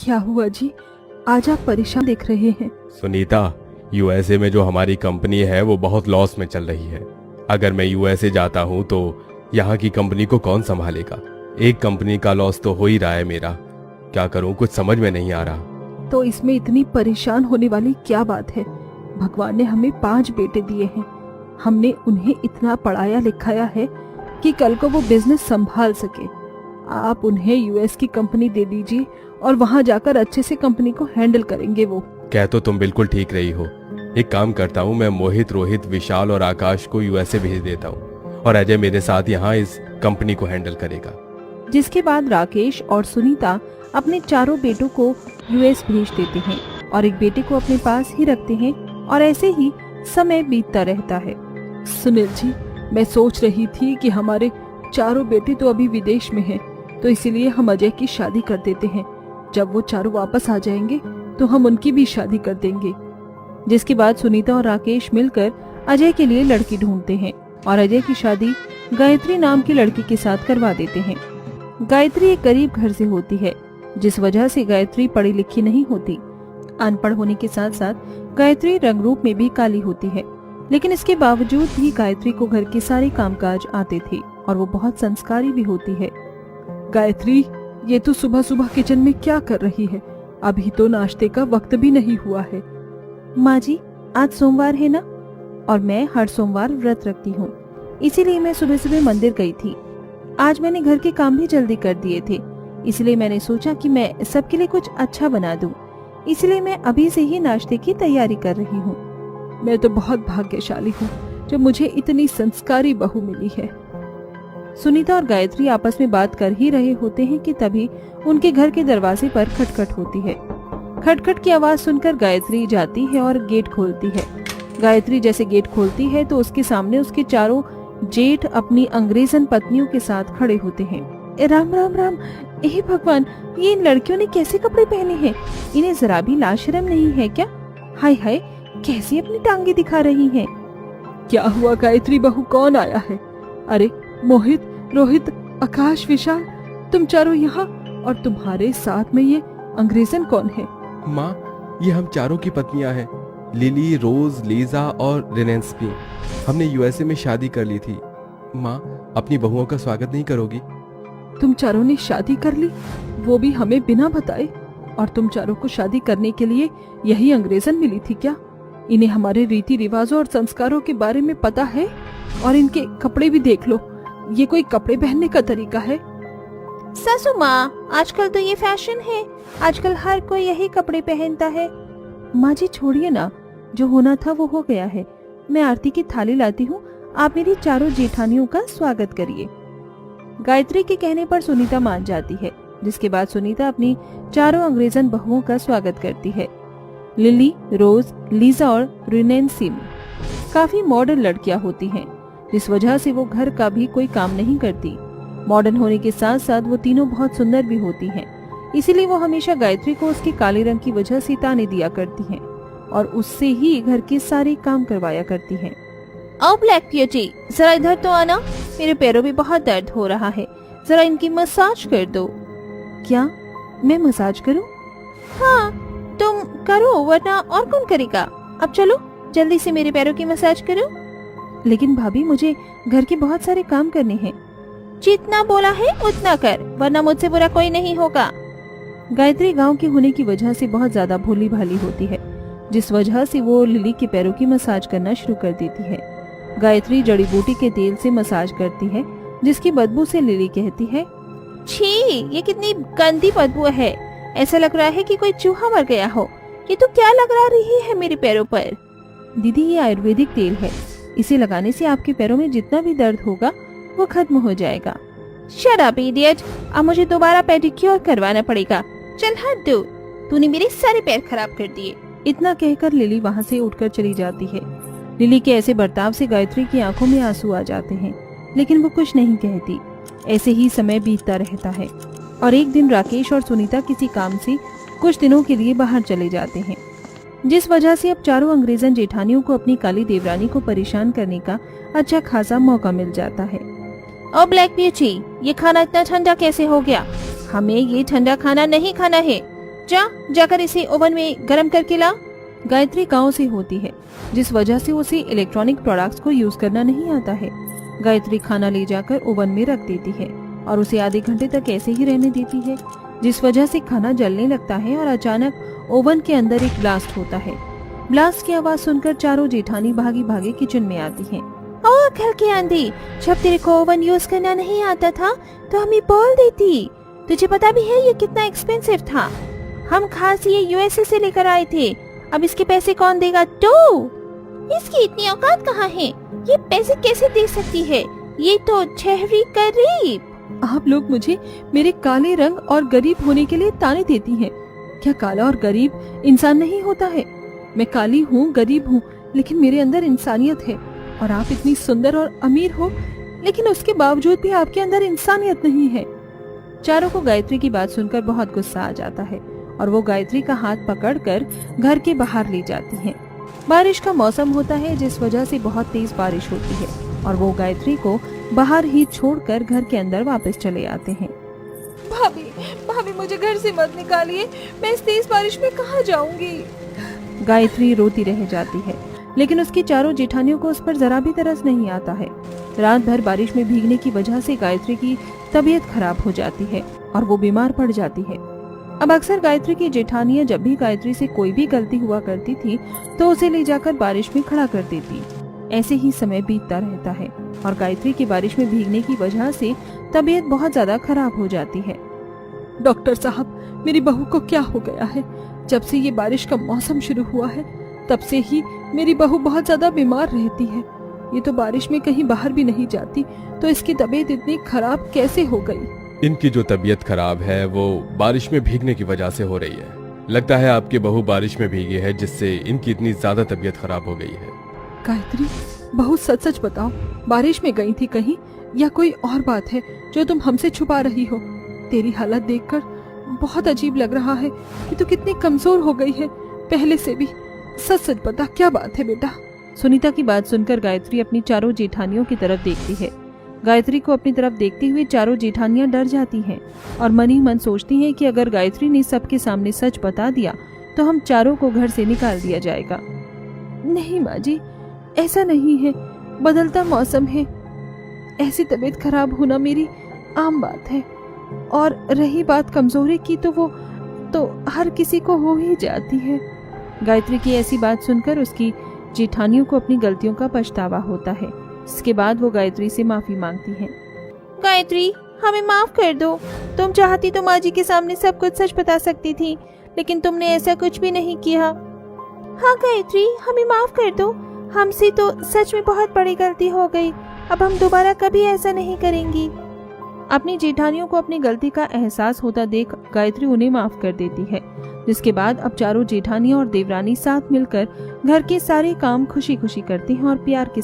क्या हुआ जी? आज आप परेशान दिख रहे हैं। सुनीता, यूएसए में जो हमारी कंपनी है वो बहुत लॉस में चल रही है। अगर मैं यूएसए जाता हूँ तो यहाँ की कंपनी को कौन संभालेगा? एक कंपनी का लॉस तो हो ही रहा है मेरा। क्या करूँ, कुछ समझ में नहीं आ रहा। तो इसमें इतनी परेशान होने वाली क्या बात है? भगवान ने हमें 5 बेटे दिए हैं। हमने उन्हें इतना पढ़ाया लिखाया है कि कल को वो बिजनेस संभाल सके। आप उन्हें यूएस की कंपनी दे दीजिए और वहाँ जाकर अच्छे से कंपनी को हैंडल करेंगे वो। कह तो तुम बिल्कुल ठीक रही हो। एक काम करता हूँ, मैं मोहित, रोहित, विशाल और आकाश को यूएसए भेज देता हूँ और अजय मेरे साथ यहाँ इस कंपनी को हैंडल करेगा। जिसके बाद राकेश और सुनीता अपने चारों बेटों को यूएस भेज देते हैं और एक बेटे को अपने पास ही रखते हैं और ऐसे ही समय बीतता रहता है। सुनील जी, मैं सोच रही थी कि हमारे चारों बेटे तो अभी विदेश में हैं, तो इसीलिए हम अजय की शादी कर देते हैं। जब वो चारों वापस आ जाएंगे तो हम उनकी भी शादी कर देंगे। जिसके बाद सुनीता और राकेश मिलकर अजय के लिए लड़की ढूंढते हैं और अजय की शादी गायत्री नाम की लड़की के साथ करवा देते हैं। गायत्री एक गरीब घर से होती है, जिस वजह से गायत्री पढ़ी लिखी नहीं होती। अनपढ़ होने के साथ साथ गायत्री रंग रूप में भी काली होती है, लेकिन इसके बावजूद भी गायत्री को घर के सारे कामकाज आते थे और वो बहुत संस्कारी भी होती है। गायत्री, ये तो सुबह सुबह किचन में क्या कर रही है? अभी तो नाश्ते का वक्त भी नहीं हुआ है। माँ जी, आज सोमवार है ना, और मैं हर सोमवार व्रत रखती हूँ, इसीलिए मैं सुबह सुबह मंदिर गई थी। आज मैंने घर के काम भी जल्दी कर दिए थे, इसलिए मैंने सोचा कि मैं सबके लिए कुछ अच्छा बना दूं। इसलिए मैं अभी से ही नाश्ते की तैयारी कर रही हूँ। मैं तो बहुत भाग्यशाली हूँ जो मुझे इतनी संस्कारी बहू मिली है। सुनीता और गायत्री आपस में बात कर ही रहे होते हैं कि तभी उनके घर के दरवाजे पर खटखट होती है। खटखट की आवाज सुनकर गायत्री जाती है और गेट खोलती है। गायत्री जैसे गेट खोलती है तो उसके सामने उसके चारों जेठ अपनी अंग्रेजन पत्नियों के साथ खड़े होते हैं। राम राम राम, हे भगवान, ये इन लड़कियों ने कैसे कपड़े पहने हैं? इन्हें जरा भी लाज शर्म नहीं है क्या? हाय हाय, कैसी अपनी टांगे दिखा रही हैं। क्या हुआ गायत्री बहू, कौन आया है? अरे मोहित, रोहित, आकाश, विशाल, तुम चारों यहाँ, और तुम्हारे साथ में ये अंग्रेजन कौन है? माँ, ये हम चारों की पत्नियां हैं, लिली, रोज, लीजा और रेनेंसी। हमने यूएसए में शादी कर ली थी। माँ, अपनी बहुओं का स्वागत नहीं करोगी? तुम चारों ने शादी कर ली, वो भी हमें बिना बताए? और तुम चारों को शादी करने के लिए यही अंग्रेजन मिली थी क्या? इन्हें हमारे रीति रिवाजों और संस्कारों के बारे में पता है? और इनके कपड़े भी देख लो, ये कोई कपड़े पहनने का तरीका है? सासू माँ, आजकल तो ये फैशन है, आजकल हर कोई यही कपड़े पहनता है। माँ जी छोड़िए ना, जो होना था वो हो गया है। मैं आरती की थाली लाती हूँ, आप मेरी चारों जेठानियों का स्वागत करिए। गायत्री के कहने पर सुनीता मान जाती है, जिसके बाद सुनीता अपनी चारों अंग्रेजन बहुओं का स्वागत करती है। लिली, रोज, लीजा और रेनेंसी काफी मॉडर्न लड़कियां होती हैं, जिस वजह से वो घर का भी कोई काम नहीं करती। मॉडर्न होने के साथ साथ वो तीनों बहुत सुंदर भी होती हैं, इसीलिए वो हमेशा गायत्री को उसके काले रंग की वजह से ताने दिया करती हैं और उससे ही घर के सारे काम करवाया करती हैं। ओ ब्लैक ब्यूटी, जरा इधर तो आना, मेरे पैरों में बहुत दर्द हो रहा है, जरा इनकी मसाज कर दो। क्या मैं मसाज करूं? हाँ, तुम करो, वरना और कौन करेगा। अब चलो जल्दी से मेरे पैरों की मसाज करो। लेकिन भाभी, मुझे घर के बहुत सारे काम करने हैं। जितना बोला है उतना कर, वरना मुझसे बुरा कोई नहीं होगा। गायत्री गांव की होने की वजह से बहुत ज्यादा भोली भाली होती है, जिस वजह से वो लिली के पैरों की मसाज करना शुरू कर देती है। गायत्री जड़ी बूटी के तेल से मसाज करती है, जिसकी बदबू से लिली कहती है, छी, ये कितनी गंदी बदबू है, ऐसा लग रहा है कि कोई चूहा मर गया हो। ये तो क्या लगा रही है मेरे पैरों पर? दीदी, ये आयुर्वेदिक तेल है, इसे लगाने से आपके पैरों में जितना भी दर्द होगा वो खत्म हो जाएगा। शट अप इडियट, अब मुझे दोबारा पेडिक्योर करवाना पड़ेगा। चल हट दो, तूने मेरे सारे पैर खराब कर दिए। इतना कहकर लिली वहाँ से उठकर चली जाती है। लिली के ऐसे बर्ताव से गायत्री की आंखों में आंसू आ जाते हैं, लेकिन वो कुछ नहीं कहती। ऐसे ही समय बीतता रहता है और एक दिन राकेश और सुनीता किसी काम से कुछ दिनों के लिए बाहर चले जाते हैं, जिस वजह से अब चारों अंग्रेजन जेठानियों को अपनी काली देवरानी को परेशान करने का अच्छा खासा मौका मिल जाता है। ओ ब्लैक ब्यूटी, ये खाना इतना ठंडा कैसे हो गया? हमें ये ठंडा खाना नहीं खाना है। जाकर इसे ओवन में गर्म करके ला। गायत्री गांव से होती है, जिस वजह से उसे इलेक्ट्रॉनिक प्रोडक्ट्स को यूज करना नहीं आता है। गायत्री खाना ले जाकर ओवन में रख देती है और उसे आधे घंटे तक ऐसे ही रहने देती है, जिस वजह से खाना जलने लगता है और अचानक ओवन के अंदर एक ब्लास्ट होता है। ब्लास्ट की आवाज सुनकर चारों जेठानी भागी भागी किचन में आती हैं। ओ अकल के आंधी, जब तेरे को ओवन यूज करना नहीं आता था तो हमें बोल देती। तुझे पता भी है ये कितना एक्सपेंसिव था। हम खास ये यूएसए से लेकर आए थे। अब इसके पैसे कौन देगा? तू। इसकी इतनी औकात कहाँ है? ये पैसे कैसे दे सकती है? ये तो शहरी गरीब। आप लोग मुझे मेरे काले रंग और गरीब होने के लिए ताने देती हैं। क्या काला और गरीब इंसान नहीं होता है? मैं काली हूँ, गरीब हूँ, लेकिन मेरे अंदर इंसानियत है। और आप इतनी सुंदर और अमीर हो, लेकिन उसके बावजूद भी आपके अंदर इंसानियत नहीं है। चारों को गायत्री की बात सुनकर बहुत गुस्सा आ जाता है और वो गायत्री का हाथ पकड़कर घर के बाहर ले जाती हैं। बारिश का मौसम होता है, जिस वजह से बहुत तेज बारिश होती है और वो गायत्री को बाहर ही छोड़कर घर के अंदर वापस चले आते हैं। भाभी, भाभी मुझे घर से मत निकालिए। मैं इस तेज बारिश में कहाँ जाऊंगी? गायत्री रोती रह जाती है, लेकिन उसकी चारों जेठानियों को उस पर जरा भी तरस नहीं आता है। रात भर बारिश में भीगने की वजह से गायत्री की तबीयत खराब हो जाती है और वो बीमार पड़ जाती है। अब अक्सर गायत्री की जेठानियां जब भी गायत्री से कोई भी गलती हुआ करती थी तो उसे ले जाकर बारिश में खड़ा कर देती। ऐसे ही समय बीतता रहता है और गायत्री की बारिश में भीगने की वजह से तबीयत बहुत ज्यादा खराब हो जाती है। डॉक्टर साहब, मेरी बहू को क्या हो गया है? जब से ये बारिश का मौसम शुरू हुआ है तब से ही मेरी बहू बहुत ज्यादा बीमार रहती है। ये तो बारिश में कहीं बाहर भी नहीं जाती, तो इसकी तबीयत इतनी खराब कैसे हो गई? इनकी जो तबीयत खराब है वो बारिश में भीगने की वजह से हो रही है। लगता है आपकी बहू बारिश में भीगी है, जिससे इनकी इतनी ज्यादा तबीयत खराब हो गई है। गायत्री, बहू सच सच बताओ, बारिश में गई थी कहीं या कोई और बात है जो तुम हमसे छुपा रही हो? तेरी हालत देखकर बहुत अजीब लग रहा है कि तू कितनी कमजोर हो गई है पहले से भी। सच सच बता, क्या बात है बेटा? सुनीता की बात सुनकर गायत्री अपनी चारों जेठानियों की तरफ देखती है। गायत्री को अपनी तरफ देखते हुए चारों जेठानियां डर जाती हैं और मन ही मन सोचती हैं कि अगर गायत्री ने सबके सामने सच बता दिया तो हम चारों को घर से निकाल दिया जाएगा। नहीं माँ जी, ऐसा नहीं है, बदलता मौसम है, ऐसी तबीयत खराब होना मेरी आम बात है। और रही बात कमजोरी की, तो वो तो हर किसी को हो ही जाती है। गायत्री की ऐसी बात सुनकर उसकी जेठानियों को अपनी गलतियों का पछतावा होता है। इसके बाद वो गायत्री से माफी मांगती हैं। गायत्री, हमें माफ कर दो। तुम चाहती तो माँ जी के सामने सब कुछ सच बता सकती थी, लेकिन तुमने ऐसा कुछ भी नहीं किया। हाँ गायत्री, हमें माफ कर दो। हमसे तो सच में बहुत बड़ी गलती हो गई। अब हम दोबारा कभी ऐसा नहीं करेंगी। अपनी जेठानियों को अपनी गलती का एहसास होता देख गायत्री उन्हें माफ कर देती है, जिसके बाद अब चारों जेठानियां और देवरानी साथ मिलकर घर के सारे काम खुशी खुशी करती हैं और प्यार के